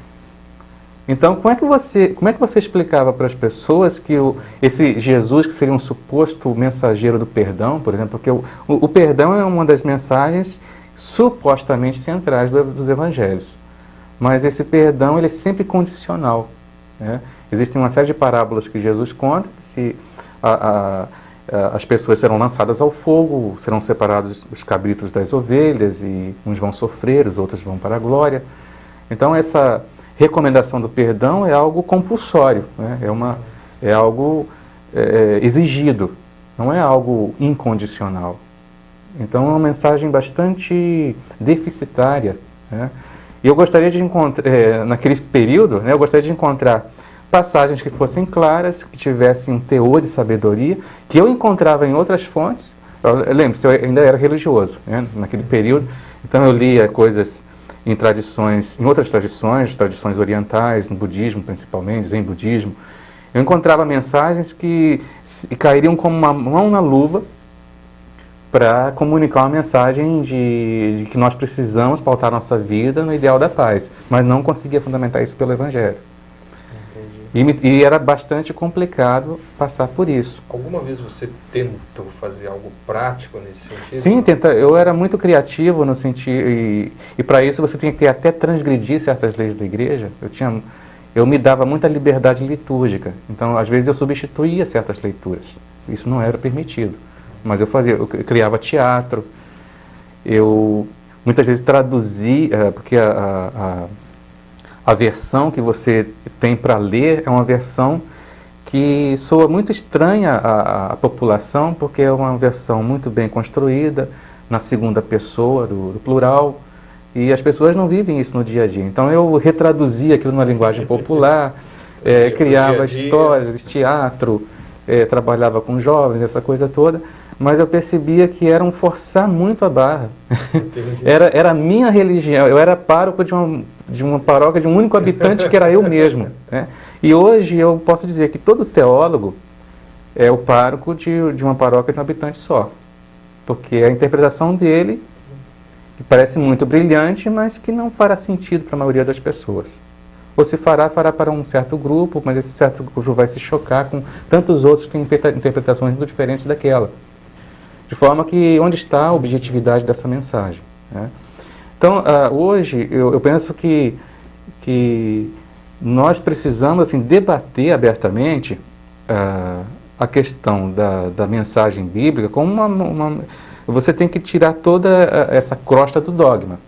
Então, como é que você explicava para as pessoas que esse Jesus, que seria um suposto mensageiro do perdão, por exemplo, porque o perdão é uma das mensagens supostamente centrais dos evangelhos, mas esse perdão ele é sempre condicional, né? Existem uma série de parábolas que Jesus conta, se as pessoas serão lançadas ao fogo, serão separados os cabritos das ovelhas, e uns vão sofrer, os outros vão para a glória. Então, essa recomendação do perdão é algo compulsório, né? É algo exigido, não é algo incondicional. Então é uma mensagem bastante deficitária, né? E eu gostaria de encontrar, naquele período, né, eu gostaria de encontrar passagens que fossem claras, que tivessem um teor de sabedoria, que eu encontrava em outras fontes. Lembre-se, eu ainda era religioso, né, naquele período, então eu lia coisas em outras tradições orientais, no budismo principalmente, zen budismo. Eu encontrava mensagens que cairiam como uma mão na luva para comunicar uma mensagem de que nós precisamos pautar nossa vida no ideal da paz, mas não conseguia fundamentar isso pelo Evangelho. E era bastante complicado passar por isso. Alguma vez você tentou fazer algo prático nesse sentido? Sim, eu era muito criativo no sentido, e para isso você tinha que até transgredir certas leis da igreja. Eu me dava muita liberdade litúrgica, então às vezes eu substituía certas leituras. Isso não era permitido, mas eu criava teatro, eu muitas vezes traduzia, porque a versão que você tem para ler é uma versão que soa muito estranha à população, porque é uma versão muito bem construída, na segunda pessoa do plural, e as pessoas não vivem isso no dia a dia. Então eu retraduzia aquilo numa linguagem popular, criava histórias, teatro, trabalhava com jovens, essa coisa toda, mas eu percebia que era um forçar muito a barra. Era a minha religião, eu era pároco de uma paróquia de um único habitante que era eu mesmo, né? E hoje eu posso dizer que todo teólogo é o pároco de uma paróquia de um habitante só, porque a interpretação dele, que parece muito brilhante, mas que não fará sentido para a maioria das pessoas. Ou se fará para um certo grupo, mas esse certo grupo vai se chocar com tantos outros que têm interpretações muito diferentes daquela. De forma que, onde está a objetividade dessa mensagem, né? Então, hoje, eu penso que nós precisamos assim, debater abertamente a questão da mensagem bíblica como você tem que tirar toda essa crosta do dogma.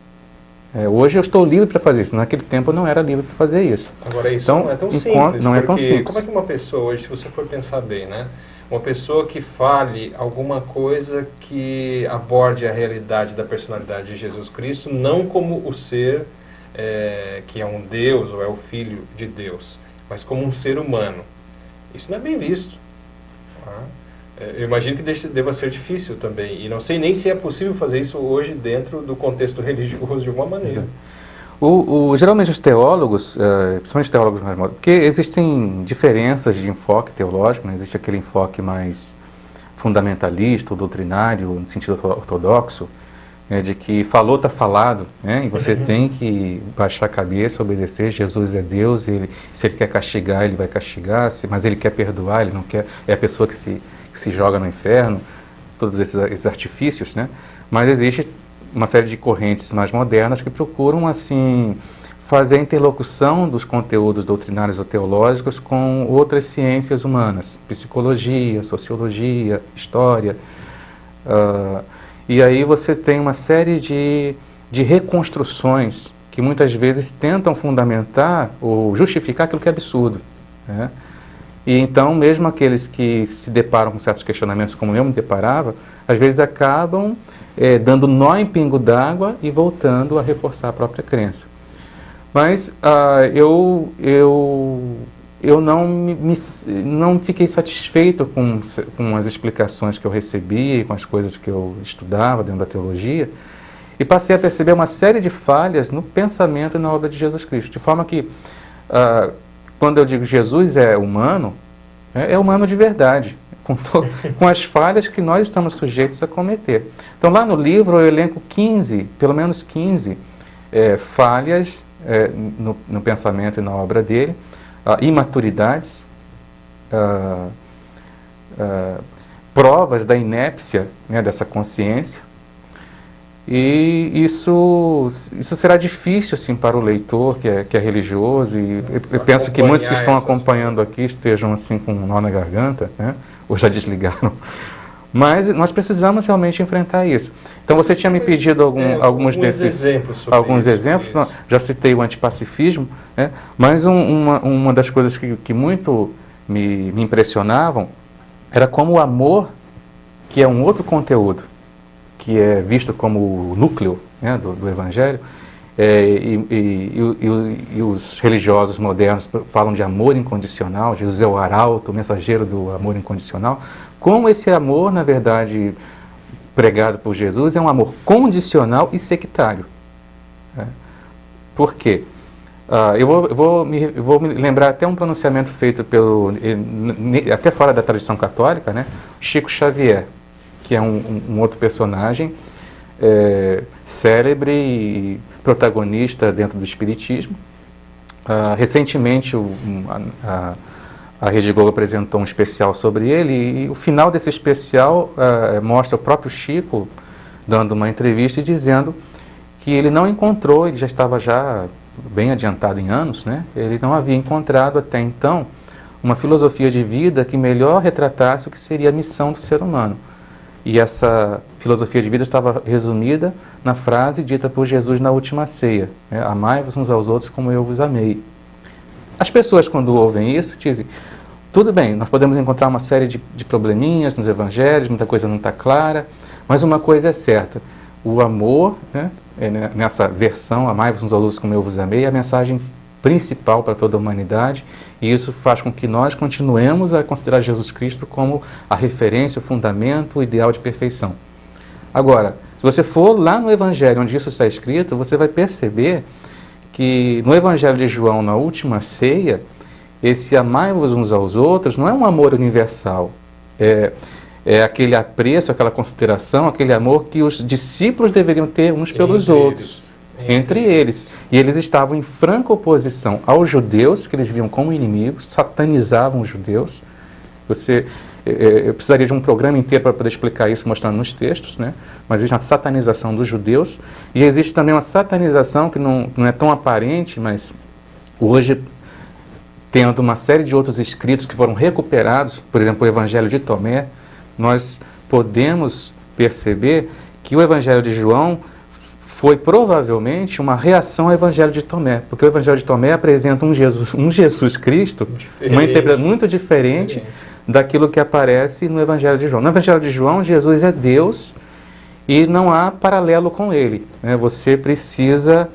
Hoje eu estou livre para fazer isso, naquele tempo eu não era livre para fazer isso. Agora, isso então, não é tão simples, não é tão simples. Como é que uma pessoa hoje, se você for pensar bem, né? Uma pessoa que fale alguma coisa que aborde a realidade da personalidade de Jesus Cristo, não como o ser que é um Deus ou é o Filho de Deus, mas como um ser humano. Isso não é bem visto. Tá? Eu imagino que deva ser difícil também, e não sei nem se é possível fazer isso hoje dentro do contexto religioso de alguma maneira. Geralmente os teólogos, principalmente teólogos mais modernos, porque existem diferenças de enfoque teológico, né? Existe aquele enfoque mais fundamentalista, ou doutrinário, no sentido ortodoxo, de que falou, está falado, né? E você tem que baixar a cabeça, obedecer. Jesus é Deus, se Ele quer castigar, Ele vai castigar, mas Ele quer perdoar, Ele não quer, é a pessoa que se joga no inferno, todos esses artifícios, né? Mas existe uma série de correntes mais modernas que procuram, assim, fazer a interlocução dos conteúdos doutrinários ou teológicos com outras ciências humanas, psicologia, sociologia, história. E aí você tem uma série de reconstruções que muitas vezes tentam fundamentar ou justificar aquilo que é absurdo, né? E então, mesmo aqueles que se deparam com certos questionamentos, como eu me deparava, às vezes acabam dando nó em pingo d'água e voltando a reforçar a própria crença. Mas eu não fiquei satisfeito com as explicações que eu recebia, com as coisas que eu estudava dentro da teologia, e passei a perceber uma série de falhas no pensamento e na obra de Jesus Cristo. De forma que, quando eu digo Jesus é humano de verdade, com as falhas que nós estamos sujeitos a cometer. Então, lá no livro eu elenco pelo menos 15 falhas no pensamento e na obra dele, imaturidades, provas da inépcia, né, dessa consciência. E isso será difícil assim, para o leitor que é religioso, e eu penso que muitos que estão acompanhando aqui estejam assim, com um nó na garganta, né, ou já desligaram. Mas nós precisamos realmente enfrentar isso. Então você tinha me pedido alguns exemplos. Não, já citei o antipacifismo, né? Mas uma das coisas que muito me impressionavam era como o amor, que é um outro conteúdo, que é visto como o núcleo, né, do Evangelho, e os religiosos modernos falam de amor incondicional. Jesus é o arauto, o mensageiro do amor incondicional. Como esse amor, na verdade, pregado por Jesus, é um amor condicional e sectário. Né? Por quê? Eu vou me lembrar até um pronunciamento feito até fora da tradição católica, né? Chico Xavier, que é um outro personagem célebre e protagonista dentro do Espiritismo. Recentemente, a Rede Globo apresentou um especial sobre ele, e o final desse especial mostra o próprio Chico dando uma entrevista e dizendo que ele não encontrou, ele já estava bem adiantado em anos, né? Ele não havia encontrado até então uma filosofia de vida que melhor retratasse o que seria a missão do ser humano. E essa filosofia de vida estava resumida na frase dita por Jesus na última ceia, né? Amai-vos uns aos outros como eu vos amei. As pessoas, quando ouvem isso, dizem, tudo bem, nós podemos encontrar uma série de probleminhas nos evangelhos, muita coisa não está clara, mas uma coisa é certa, o amor, né, nessa versão, amai-vos uns aos outros como eu vos amei, é a mensagem principal para toda a humanidade, e isso faz com que nós continuemos a considerar Jesus Cristo como a referência, o fundamento, o ideal de perfeição. Agora, se você for lá no Evangelho onde isso está escrito, você vai perceber que no Evangelho de João, na última ceia, esse amai-vos uns aos outros não é um amor universal, é aquele apreço, aquela consideração, aquele amor que os discípulos deveriam ter uns pelos outros, entre eles. E eles estavam em franca oposição aos judeus, que eles viam como inimigos, satanizavam os judeus. Eu precisaria de um programa inteiro para poder explicar isso, mostrando nos textos, né? Mas existe uma satanização dos judeus, e existe também uma satanização que não é tão aparente, mas hoje, tendo uma série de outros escritos que foram recuperados, por exemplo, o Evangelho de Tomé, nós podemos perceber que o Evangelho de João foi provavelmente uma reação ao Evangelho de Tomé, porque o Evangelho de Tomé apresenta um Jesus Cristo, uma interpretação muito diferente daquilo que aparece no Evangelho de João. No Evangelho de João, Jesus é Deus e não há paralelo com ele, né? Você precisa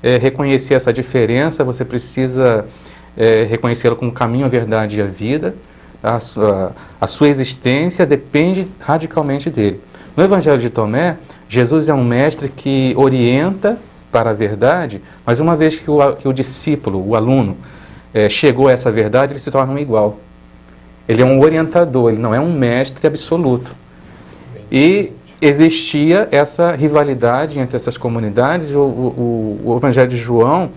reconhecer essa diferença, você precisa reconhecê-lo como caminho, a verdade e a vida. A sua existência depende radicalmente dele. No Evangelho de Tomé, Jesus é um mestre que orienta para a verdade, mas uma vez que o discípulo, o aluno, chegou a essa verdade, ele se torna um igual. Ele é um orientador, ele não é um mestre absoluto. E existia essa rivalidade entre essas comunidades, e o Evangelho de João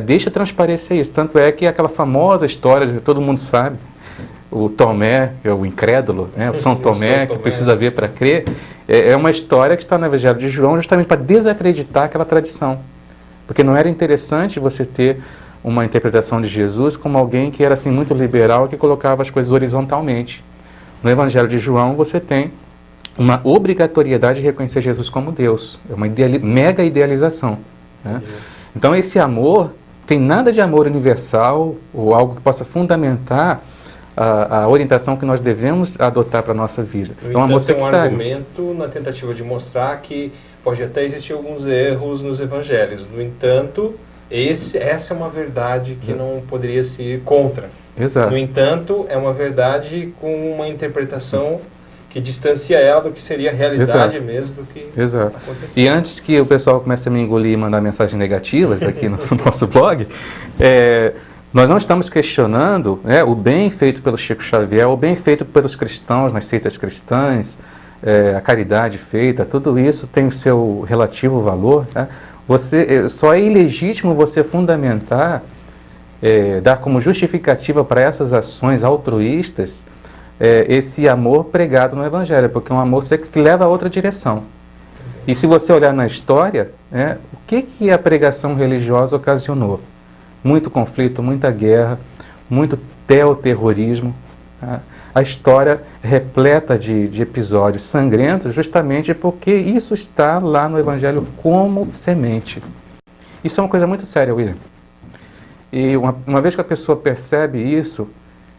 deixa transparecer isso. Tanto é que aquela famosa história que todo mundo sabe, o Tomé, que é o incrédulo, né? O São Tomé, que precisa ver para crer, é uma história que está no Evangelho de João justamente para desacreditar aquela tradição. Porque não era interessante você ter uma interpretação de Jesus como alguém que era assim muito liberal, que colocava as coisas horizontalmente. No Evangelho de João você tem uma obrigatoriedade de reconhecer Jesus como Deus. É uma mega idealização, né? Então esse amor tem nada de amor universal ou algo que possa fundamentar a orientação que nós devemos adotar para a nossa vida. No entanto, é um argumento na tentativa de mostrar que pode até existir alguns erros nos evangelhos. No entanto, essa é uma verdade que não poderia se ir contra. Exato. No entanto, é uma verdade com uma interpretação que distancia ela do que seria a realidade mesmo do que aconteceu. E antes que o pessoal comece a me engolir e mandar mensagens negativas aqui no nosso blog, nós não estamos questionando o bem feito pelo Chico Xavier, o bem feito pelos cristãos nas seitas cristãs, a caridade feita, tudo isso tem o seu relativo valor. Tá? Só é ilegítimo você fundamentar, dar como justificativa para essas ações altruístas esse amor pregado no Evangelho, porque é um amor que leva a outra direção. E se você olhar na história, o que a pregação religiosa ocasionou? Muito conflito, muita guerra, muito teoterrorismo. Tá? A história repleta de episódios sangrentos justamente porque isso está lá no Evangelho como semente. Isso é uma coisa muito séria, William. E uma vez que a pessoa percebe isso,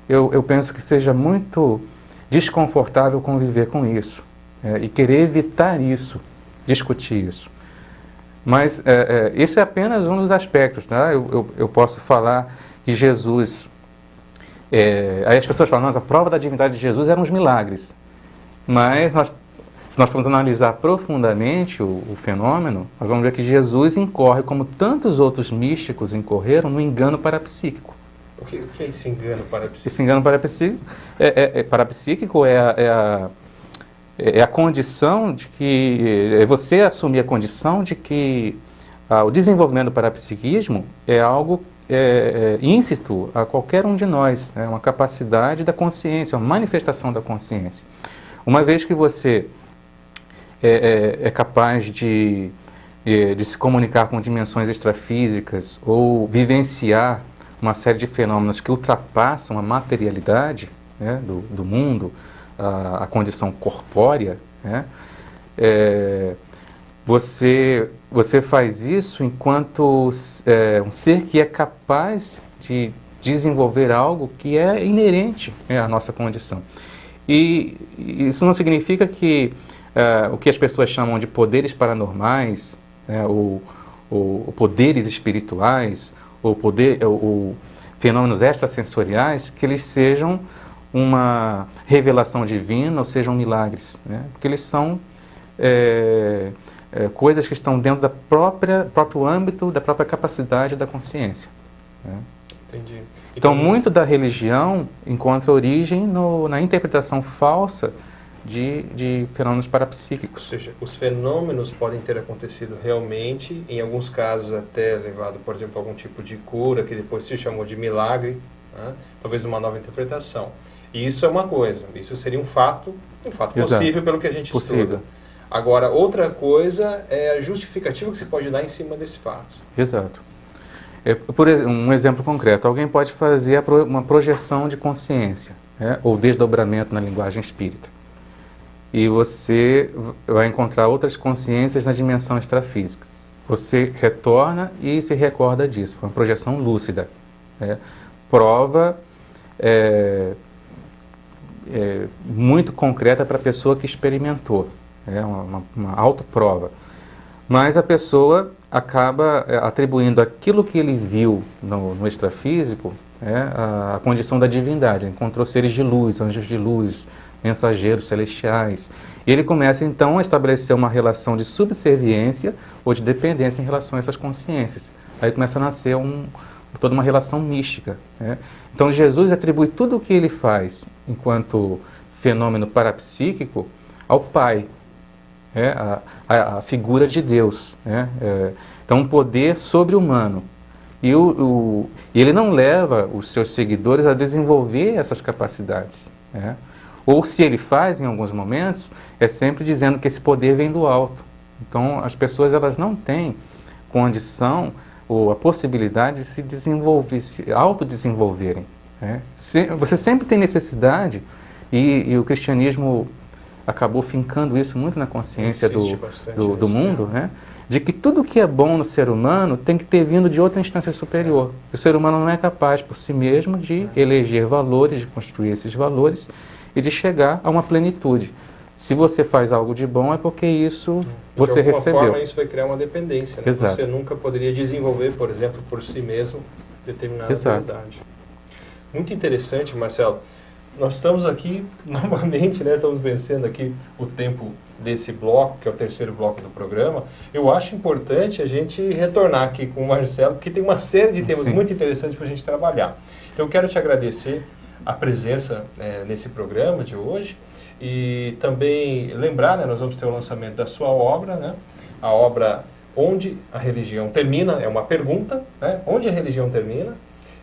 eu penso que seja muito desconfortável conviver com isso e querer evitar isso, discutir isso. Mas isso é apenas um dos aspectos, tá? Eu posso falar que Jesus... aí as pessoas falam, a prova da divindade de Jesus eram os milagres. Mas se nós formos analisar profundamente o fenômeno, nós vamos ver que Jesus incorre, como tantos outros místicos incorreram, no engano parapsíquico. O que é esse engano parapsíquico? Esse engano parapsíquico é a condição de que... É você assumir a condição de que o desenvolvimento do parapsiquismo é algo íncito a qualquer um de nós. É uma capacidade da consciência, uma manifestação da consciência. Uma vez que você é capaz de se comunicar com dimensões extrafísicas ou vivenciar uma série de fenômenos que ultrapassam a materialidade do mundo, a condição corpórea, você faz isso enquanto um ser que é capaz de desenvolver algo que é inerente à nossa condição. E isso não significa que o que as pessoas chamam de poderes paranormais, ou poderes espirituais, ou fenômenos extrasensoriais, que eles sejam uma revelação divina ou sejam milagres, porque eles são coisas que estão dentro do próprio âmbito, da própria capacidade da consciência. Entendi. Então, muito da religião encontra origem na interpretação falsa de fenômenos parapsíquicos. Ou seja, os fenômenos podem ter acontecido realmente, em alguns casos até levado, por exemplo, a algum tipo de cura, que depois se chamou de milagre, talvez uma nova interpretação. E isso é uma coisa, isso seria um fato possível pelo que a gente estuda. Agora, outra coisa é a justificativa que se pode dar em cima desse fato. Exato. Por um exemplo concreto, alguém pode fazer uma projeção de consciência, ou desdobramento na linguagem espírita. E você vai encontrar outras consciências na dimensão extrafísica. Você retorna e se recorda disso. Foi uma projeção lúcida. Prova muito concreta para a pessoa que experimentou. Uma autoprova. Mas a pessoa acaba atribuindo aquilo que ele viu no extrafísico a condição da divindade. Encontrou seres de luz, anjos de luz, mensageiros celestiais. E ele começa então a estabelecer uma relação de subserviência ou de dependência em relação a essas consciências. Aí começa a nascer toda uma relação mística. Então Jesus atribui tudo o que ele faz enquanto fenômeno parapsíquico ao Pai, a figura de Deus. Então um poder sobre-humano. E ele não leva os seus seguidores a desenvolver essas capacidades. Ou se ele faz em alguns momentos, é sempre dizendo que esse poder vem do alto. Então as pessoas elas não têm condição ou a possibilidade de se desenvolver, se autodesenvolverem. Você sempre tem necessidade, e o cristianismo acabou fincando isso muito na consciência do isso, mundo, né? De que tudo que é bom no ser humano tem que ter vindo de outra instância superior. O ser humano não é capaz por si mesmo de eleger valores, de construir esses valores e de chegar a uma plenitude. Se você faz algo de bom é porque isso você recebeu. De alguma forma isso vai criar uma dependência, né? Exato. Você nunca poderia desenvolver, por exemplo, por si mesmo, determinada habilidade. Muito interessante, Marcelo. Nós estamos aqui, novamente, né, estamos vencendo aqui o tempo desse bloco, que é o terceiro bloco do programa. Eu acho importante a gente retornar aqui com o Marcelo, porque tem uma série de temas muito interessantes para a gente trabalhar. Então, eu quero te agradecer a presença nesse programa de hoje e também lembrar, né, nós vamos ter o lançamento da sua obra, né, a obra Onde a Religião Termina, é uma pergunta, né, onde a religião termina.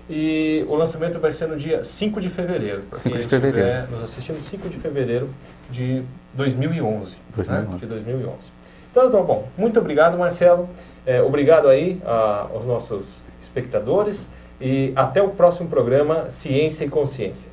E o lançamento vai ser no dia 5 de fevereiro. 5 de fevereiro. Nos assistindo 5 de fevereiro de 2011. 2011. Né? De 2011. Então, tá bom. Muito obrigado, Marcelo. Obrigado aí aos nossos espectadores. E até o próximo programa Ciência e Consciência.